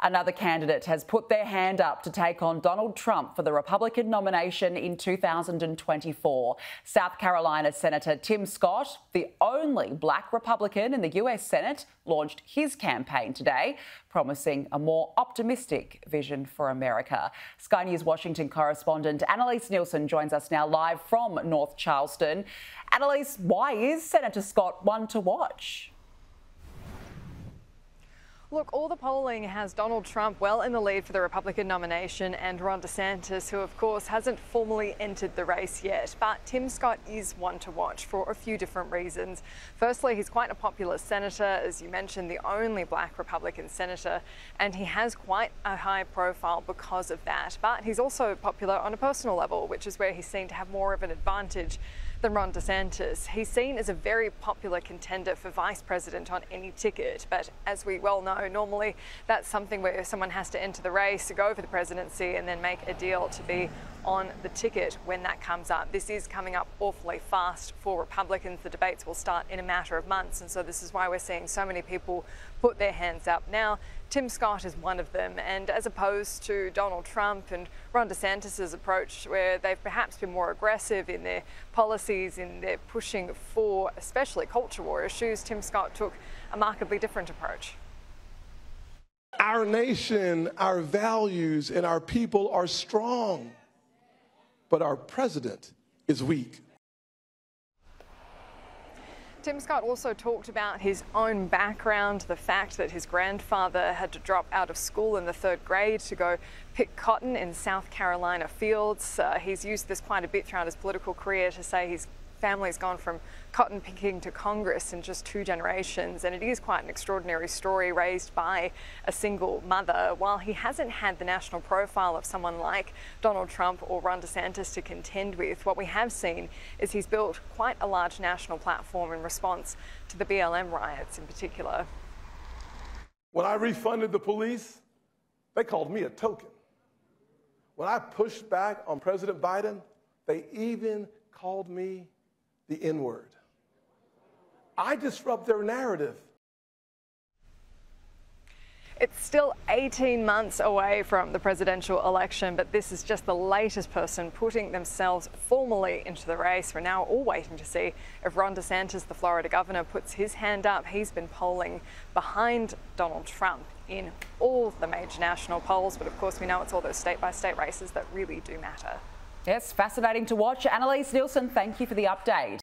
Another candidate has put their hand up to take on Donald Trump for the Republican nomination in 2024. South Carolina Senator Tim Scott, the only black Republican in the US Senate, launched his campaign today, promising a more optimistic vision for America. Sky News Washington correspondent Annalise Nielsen joins us now live from North Charleston. Annalise, why is Senator Scott one to watch? Look, all the polling has Donald Trump well in the lead for the Republican nomination and Ron DeSantis, who of course hasn't formally entered the race yet. But Tim Scott is one to watch for a few different reasons. Firstly, he's quite a popular senator, as you mentioned, the only black Republican senator, and he has quite a high profile because of that. But he's also popular on a personal level, which is where he's seen to have more of an advantage than Ron DeSantis. He's seen as a very popular contender for vice president on any ticket, but as we well know, normally that's something where someone has to enter the race to go for the presidency and then make a deal to be on the ticket when that comes up. This is coming up awfully fast for Republicans. The debates will start in a matter of months, and so this is why we're seeing so many people put their hands up now. Tim Scott is one of them, and as opposed to Donald Trump and Ron DeSantis' approach, where they've perhaps been more aggressive in their policies, in their pushing for especially culture war issues, Tim Scott took a markedly different approach. Our nation, our values, and our people are strong, but our president is weak. Tim Scott also talked about his own background, the fact that his grandfather had to drop out of school in the 3rd grade to go pick cotton in South Carolina fields. He's used this quite a bit throughout his political career to say his family's gone from cotton picking to Congress in just 2 generations, and it is quite an extraordinary story raised by a single mother. While he hasn't had the national profile of someone like Donald Trump or Ron DeSantis to contend with, what we have seen is he's built quite a large national platform in response to the BLM riots in particular. When I refunded the police, they called me a token. When I pushed back on President Biden, they even called me the N-word. I disrupt their narrative. It's still 18 months away from the presidential election, but this is just the latest person putting themselves formally into the race. We're now all waiting to see if Ron DeSantis, the Florida governor, puts his hand up. He's been polling behind Donald Trump in all the major national polls, but of course we know it's all those state-by-state races that really do matter. Yes, fascinating to watch. Annalise Nielsen, thank you for the update.